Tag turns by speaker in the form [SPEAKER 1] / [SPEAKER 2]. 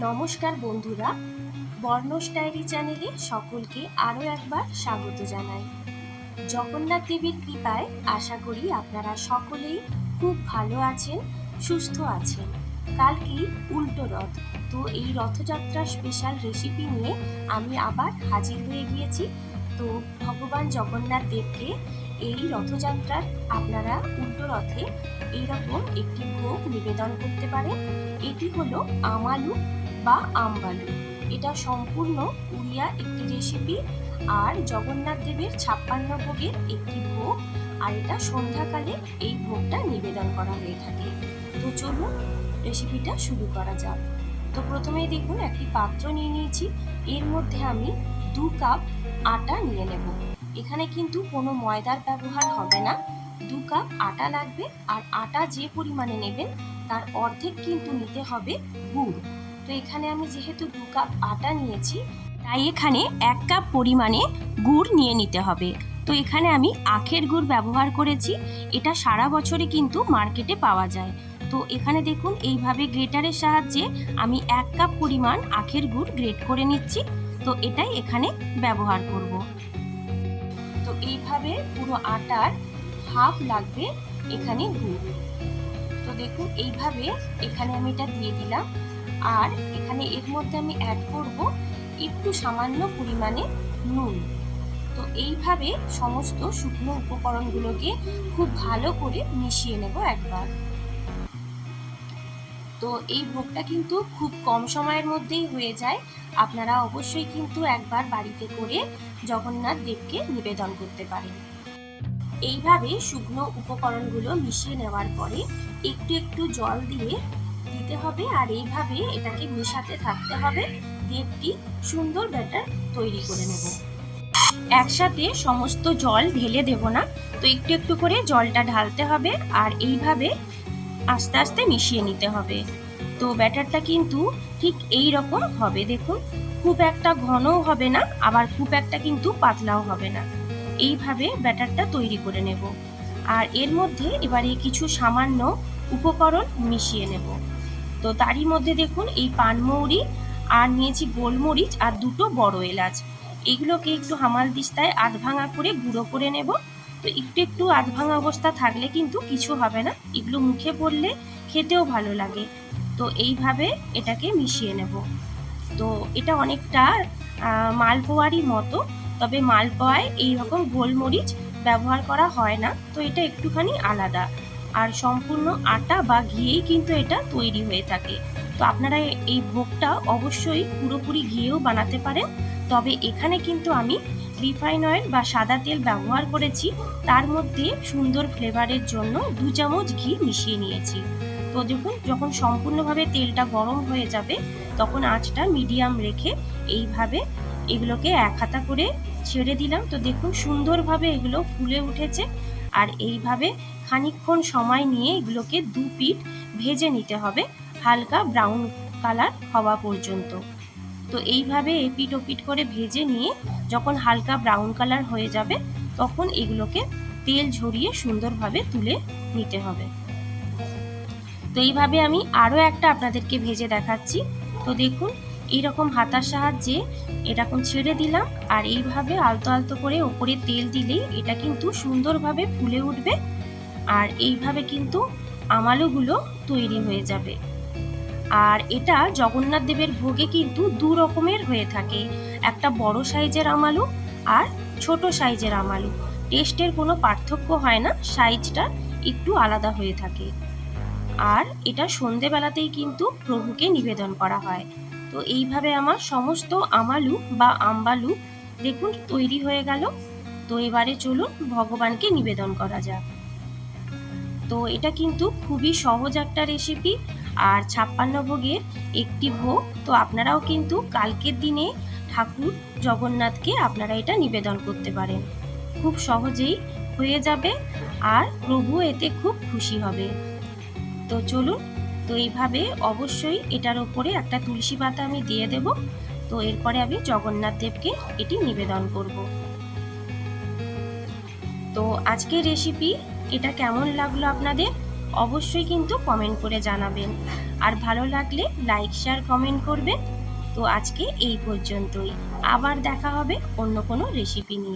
[SPEAKER 1] নমস্কার বন্ধুরা, বর্ণস ডায়েরি চ্যানেলে সকলকে আরও একবার স্বাগত জানাই। জগন্নাথ দেবের কৃপায় আশা করি আপনারা সকলেই খুব ভালো আছেন, সুস্থ আছেন। কালকেই উল্টো রথ, তো এই রথযাত্রার স্পেশাল রেসিপি নিয়ে আমি আবার হাজির হয়ে গিয়েছি। তো ভগবান জগন্নাথ দেবকে এই রথযাত্রার আপনারা উল্টো রথে এইরকম একটি ভোগ নিবেদন করতে পারেন। এটি হলো আমালু বা আমবালু। এটা সম্পূর্ণ উড়িয়া একটি রেসিপি আর জগন্নাথ দেবের 56 ভোগের একটি ভোগ, আর এটা সন্ধ্যাকালে এই ভোগটা নিবেদন করা হয়ে থাকে। তো চলুন রেসিপিটা শুরু করা যাক। তো প্রথমেই দেখুন একটি পাত্র নিয়ে নিয়েছি, এর মধ্যে আমি 2 কাপ আটা নিয়ে নেব। এখানে কিন্তু কোনো ময়দার ব্যবহার হবে না, 2 কাপ আটা লাগবে। আর আটা যে পরিমাণে নেবেন তার অর্ধেক কিন্তু নিতে হবে গুড়। তো এখানে আমি যেহেতু 2 কাপ আটা নিয়েছি, তাই এখানে 1 কাপ পরিমাণে গুড় নিয়ে নিতে হবে। তো এখানে আমি আখের গুড় ব্যবহার করেছি, এটা সারা বছরই কিন্তু মার্কেটে পাওয়া যায়। তো এখানে দেখুন এইভাবে গ্রেটারের সাহায্যে আমি 1 কাপ পরিমাণ আখের গুড় গ্রেট করে নিচ্ছি। তো এটাই এখানে ব্যবহার করব। তো এইভাবে পুরো আটার হাফ লাগবে এখানে গুড়। তো দেখুন এইভাবে এখানে আমি এটা দিয়ে দিলাম। আর এখানে এর মধ্যে আমি অ্যাড করব একটু সামান্য পরিমাণে নুন। তো এইভাবে সমস্ত শুকনো উপকরণগুলোকে খুব ভালো করে মিশিয়ে নেব একবার। তো এই ভোগটা কিন্তু খুব কম সময়ের মধ্যেই হয়ে যায়। আপনারা অবশ্যই কিন্তু একবার বাড়িতে করে জগন্নাথ দেবকে নিবেদন করতে পারেন। এইভাবে শুকনো উপকরণগুলো মিশিয়ে নেওয়ার পরে একটু একটু জল দিয়ে দিতে হবে, আর এইভাবে এটাকে মেশাতে থাকতে হবে। একটি সুন্দর ব্যাটার তৈরি করে নেব। একসাথে সমস্ত জল ঢেলে দেব না, তো একটু একটু করে জলটা ঢালতে হবে আর এইভাবে আস্তে আস্তে মিশিয়ে নিতে হবে। তো ব্যাটারটা কিন্তু ঠিক এই রকম হবে, দেখুন খুব একটা ঘনও হবে না, আবার খুব একটা কিন্তু পাতলাও হবে না। এইভাবে ব্যাটারটা তৈরি করে নেব। আর এর মধ্যে এবারে কিছু সামান্য উপকরণ মিশিয়ে নেব। তো তারই মধ্যে দেখুন এই পানমৌরি আর নিয়েছি গোলমরিচ আর 2টো বড় এলাচ। এগুলোকে একটু হামাল দিস্তায় আধ ভাঙা করে গুঁড়ো করে নেব। তো একটু একটু আধ ভাঙা অবস্থা থাকলে কিন্তু কিছু হবে না, এগুলো মুখে পড়লে খেতেও ভালো লাগে। তো এইভাবে এটাকে মিশিয়ে নেব। তো এটা অনেকটা মালপোয়ারই মতো, তবে মালপোয়ায় এইরকম গোলমরিচ ব্যবহার করা হয় না, তো এটা একটুখানি আলাদা। আর সম্পূর্ণ আটা বা ঘিয়েই কিন্তু এটা তৈরি হয়ে থাকে। তো আপনারা এই ভোগটা অবশ্যই পুরোপুরি ঘিয়েও বানাতে পারেন, তবে এখানে কিন্তু আমি রিফাইন অয়েল বা সাদা তেল ব্যবহার করেছি। তার মধ্যে সুন্দর ফ্লেভারের জন্য 2 চামচ ঘি মিশিয়ে নিয়েছি। তো দেখুন যখন সম্পূর্ণভাবে তেলটা গরম হয়ে যাবে তখন আঁচটা মিডিয়াম রেখে এইভাবে এগুলোকে এক হাতা করে ছেড়ে দিলাম। তো দেখুন সুন্দরভাবে এগুলো ফুলে উঠেছে। আর এইভাবে খানিকক্ষণ সময় নিয়ে এগুলোকে 2 পিঠ ভেজে নিতে হবে, হালকা ব্রাউন কালার হওয়া পর্যন্ত। তো এইভাবে এপিঠ ওপিঠ করে ভেজে নিয়ে যখন হালকা ব্রাউন কালার হয়ে যাবে তখন এগুলোকে তেল ঝরিয়ে সুন্দরভাবে তুলে নিতে হবে। তো এইভাবে আমি আরও একটা আপনাদেরকে ভেজে দেখাচ্ছি। তো দেখুন এইরকম হাতার সাহায্যে এরকম ছেড়ে দিলাম, আর এইভাবে আলতো আলতো করে ওপরে তেল দিলেই এটা কিন্তু সুন্দরভাবে ফুলে উঠবে। আর এইভাবে কিন্তু আমালুগুলো তৈরি হয়ে যাবে। আর এটা জগন্নাথ দেবের ভোগে কিন্তু 2 রকমের হয়ে থাকে, একটা বড় সাইজের আমালু আর ছোট সাইজের আমালু। টেস্টের কোনো পার্থক্য হয় না, সাইজটা একটু আলাদা হয়ে থাকে। আর এটা সন্ধেবেলাতেই কিন্তু প্রভুকে নিবেদন করা হয়। তো এইভাবে আমার সমস্ত আমালু বা আমবালু দেখুন তৈরি হয়ে গেল। তো এবারে চলুন ভগবানকে নিবেদন করা যাক। তো এটা কিন্তু খুবই সহজ একটা রেসিপি আর 56 ভোগের একটি ভোগ। তো আপনারাও কিন্তু কালকের দিনে ঠাকুর জগন্নাথকে আপনারা এটা নিবেদন করতে পারেন, খুব সহজেই হয়ে যাবে আর প্রভু এতে খুব খুশি হবে। তো চলুন, তো এইভাবে অবশ্যই এটার ওপরে একটা তুলসী পাতা আমি দিয়ে দেব। তো এরপরে আমি জগন্নাথ দেবকে এটি নিবেদন করব। তো আজকের রেসিপি এটা কেমন লাগলো আপনাদের অবশ্যই কিন্তু কমেন্ট করে জানাবেন। আর ভালো লাগলে লাইক শেয়ার কমেন্ট করবেন। তো আজকে এই পর্যন্তই, আবার দেখা হবে অন্য কোনো রেসিপি নিয়ে।